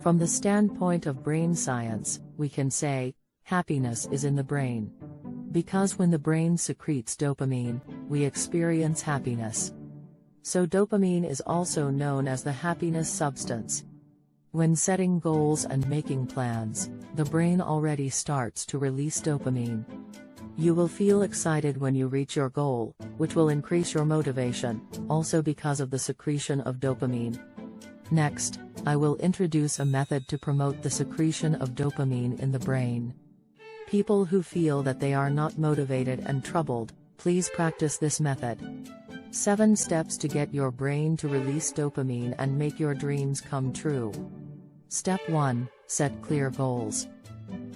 From the standpoint of brain science, we can say, happiness is in the brain. Because when the brain secretes dopamine, we experience happiness. So dopamine is also known as the happiness substance. When setting goals and making plans, the brain already starts to release dopamine. You will feel excited when you reach your goal, which will increase your motivation, also because of the secretion of dopamine. Next, I will introduce a method to promote the secretion of dopamine in the brain. People who feel that they are not motivated and troubled, please practice this method. 7 steps to get your brain to release dopamine and make your dreams come true. Step 1. Set clear goals.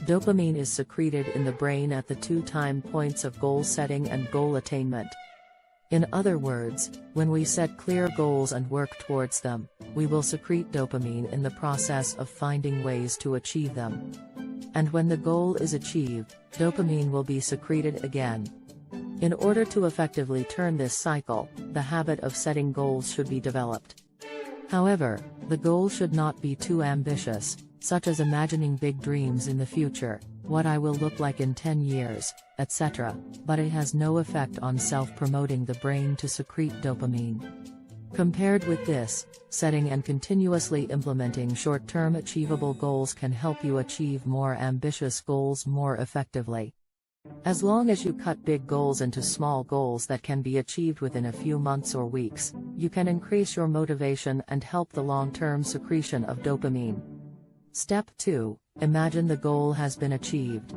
Dopamine is secreted in the brain at the 2 time points of goal setting and goal attainment. In other words, when we set clear goals and work towards them, we will secrete dopamine in the process of finding ways to achieve them. And when the goal is achieved, dopamine will be secreted again. In order to effectively turn this cycle, the habit of setting goals should be developed. However, the goal should not be too ambitious, such as imagining big dreams in the future, what I will look like in 10 years, etc., but it has no effect on self-promoting the brain to secrete dopamine. Compared with this, setting and continuously implementing short-term achievable goals can help you achieve more ambitious goals more effectively. As long as you cut big goals into small goals that can be achieved within a few months or weeks, you can increase your motivation and help the long-term secretion of dopamine. Step 2. Imagine the goal has been achieved.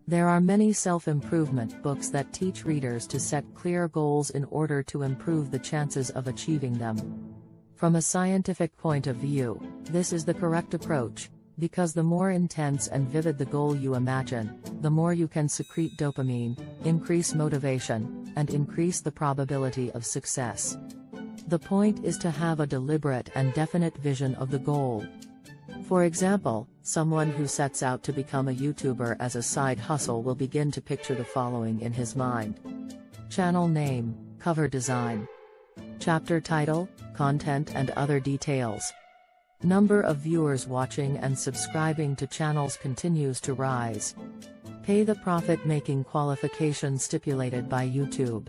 There are many self-improvement books that teach readers to set clear goals in order to improve the chances of achieving them. From a scientific point of view, this is the correct approach, because the more intense and vivid the goal you imagine, the more you can secrete dopamine, increase motivation, and increase the probability of success. The point is to have a deliberate and definite vision of the goal. For example, someone who sets out to become a YouTuber as a side hustle will begin to picture the following in his mind: channel name, cover design, chapter title, content and other details. Number of viewers watching and subscribing to channels continues to rise. Pay the profit-making qualification stipulated by YouTube.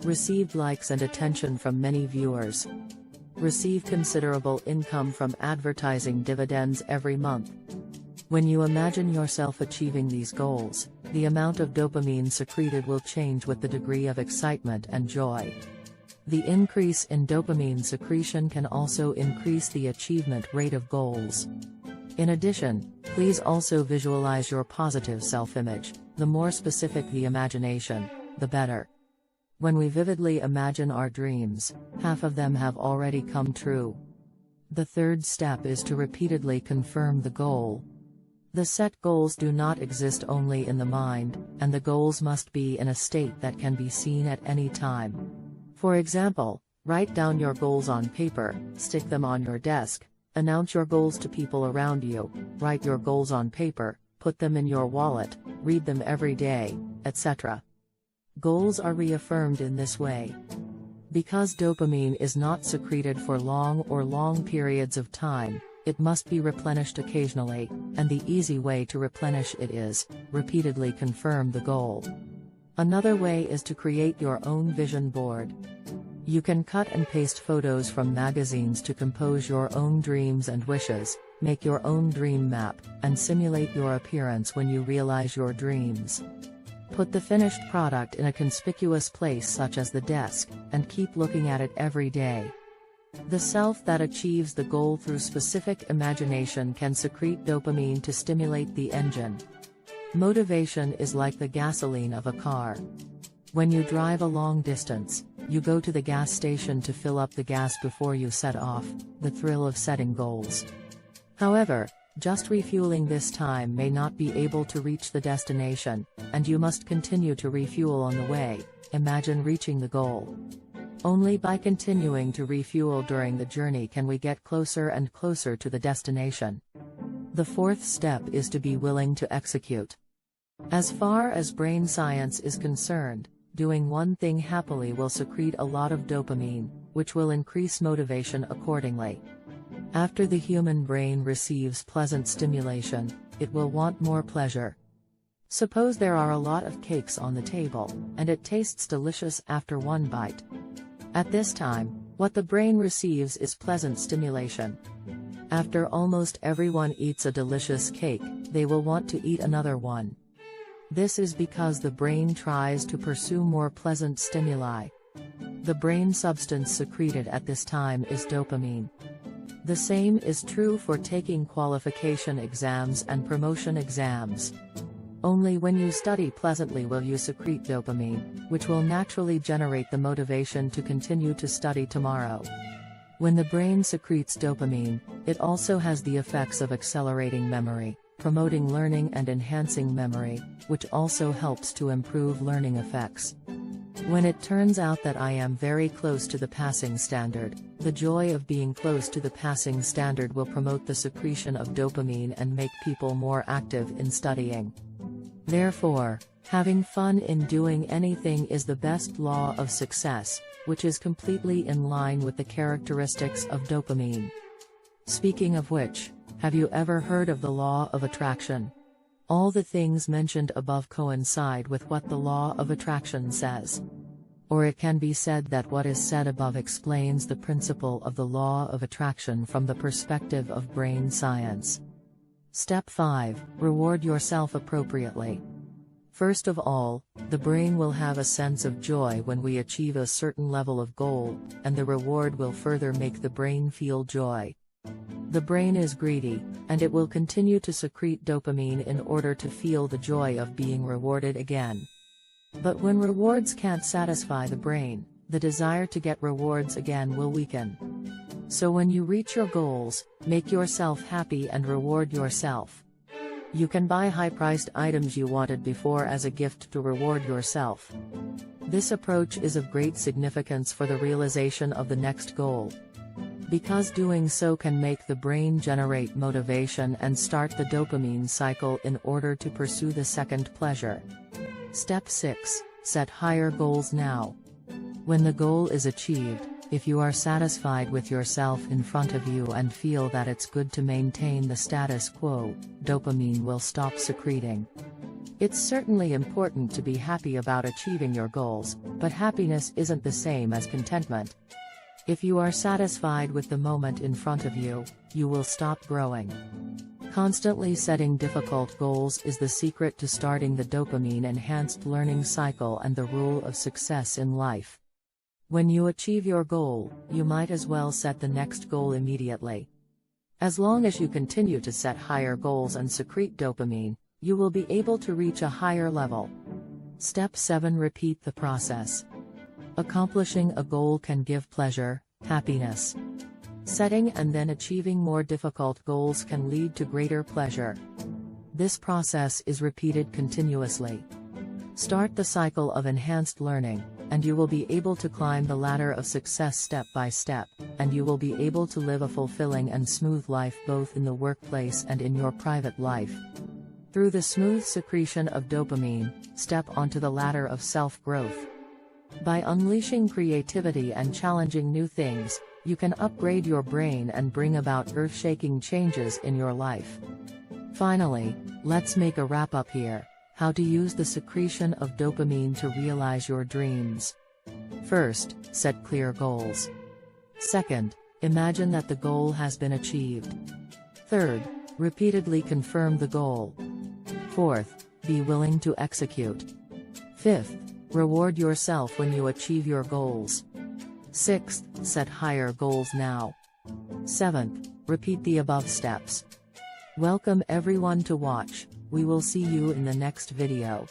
Received likes and attention from many viewers. Receive considerable income from advertising dividends every month. When you imagine yourself achieving these goals, the amount of dopamine secreted will change with the degree of excitement and joy. The increase in dopamine secretion can also increase the achievement rate of goals. In addition, please also visualize your positive self-image. The more specific the imagination, the better. When we vividly imagine our dreams, half of them have already come true. The third step is to repeatedly confirm the goal. The set goals do not exist only in the mind, and the goals must be in a state that can be seen at any time. For example, write down your goals on paper, stick them on your desk, announce your goals to people around you, write your goals on paper, put them in your wallet, read them every day, etc. Goals are reaffirmed in this way. Because dopamine is not secreted for long periods of time, it must be replenished occasionally, and the easy way to replenish it is, repeatedly confirm the goal. Another way is to create your own vision board. You can cut and paste photos from magazines to compose your own dreams and wishes, make your own dream map, and simulate your appearance when you realize your dreams. Put the finished product in a conspicuous place such as the desk, and keep looking at it every day. The self that achieves the goal through specific imagination can secrete dopamine to stimulate the engine. Motivation is like the gasoline of a car. When you drive a long distance, you go to the gas station to fill up the gas before you set off, the thrill of setting goals. However, just refueling this time may not be able to reach the destination, and you must continue to refuel on the way. Imagine reaching the goal. Only by continuing to refuel during the journey can we get closer and closer to the destination. The fourth step is to be willing to execute. As far as brain science is concerned, doing one thing happily will secrete a lot of dopamine, which will increase motivation accordingly. After the human brain receives pleasant stimulation, it will want more pleasure. Suppose there are a lot of cakes on the table, and it tastes delicious after one bite. At this time, what the brain receives is pleasant stimulation. After almost everyone eats a delicious cake, they will want to eat another one. This is because the brain tries to pursue more pleasant stimuli. The brain substance secreted at this time is dopamine. The same is true for taking qualification exams and promotion exams. Only when you study pleasantly will you secrete dopamine, which will naturally generate the motivation to continue to study tomorrow. When the brain secretes dopamine, it also has the effects of accelerating memory, promoting learning and enhancing memory, which also helps to improve learning effects. When it turns out that I am very close to the passing standard, the joy of being close to the passing standard will promote the secretion of dopamine and make people more active in studying. Therefore, having fun in doing anything is the best law of success, which is completely in line with the characteristics of dopamine. Speaking of which, have you ever heard of the law of attraction? All the things mentioned above coincide with what the law of attraction says. Or it can be said that what is said above explains the principle of the law of attraction from the perspective of brain science. Step 5. Reward yourself appropriately. First of all, the brain will have a sense of joy when we achieve a certain level of goal, and the reward will further make the brain feel joy. The brain is greedy, and it will continue to secrete dopamine in order to feel the joy of being rewarded again. But when rewards can't satisfy the brain, the desire to get rewards again will weaken. So when you reach your goals, make yourself happy and reward yourself. You can buy high-priced items you wanted before as a gift to reward yourself. This approach is of great significance for the realization of the next goal, because doing so can make the brain generate motivation and start the dopamine cycle in order to pursue the second pleasure. Step 6. Set higher goals now. When the goal is achieved, if you are satisfied with yourself in front of you and feel that it's good to maintain the status quo, dopamine will stop secreting. It's certainly important to be happy about achieving your goals, but happiness isn't the same as contentment. If you are satisfied with the moment in front of you, you will stop growing. Constantly setting difficult goals is the secret to starting the dopamine-enhanced learning cycle and the rule of success in life. When you achieve your goal, you might as well set the next goal immediately. As long as you continue to set higher goals and secrete dopamine, you will be able to reach a higher level. Step 7. Repeat the process. Accomplishing a goal can give pleasure, happiness. Setting and then achieving more difficult goals can lead to greater pleasure. This process is repeated continuously. Start the cycle of enhanced learning, and you will be able to climb the ladder of success step by step, and you will be able to live a fulfilling and smooth life both in the workplace and in your private life. Through the smooth secretion of dopamine, step onto the ladder of self-growth. By unleashing creativity and challenging new things, you can upgrade your brain and bring about earth-shaking changes in your life. Finally, let's make a wrap-up here. How to use the secretion of dopamine to realize your dreams. First, set clear goals. Second, imagine that the goal has been achieved. Third, repeatedly confirm the goal. Fourth, be willing to execute. Fifth, reward yourself when you achieve your goals. Sixth, set higher goals now. Seventh, repeat the above steps. Welcome everyone to watch. We will see you in the next video.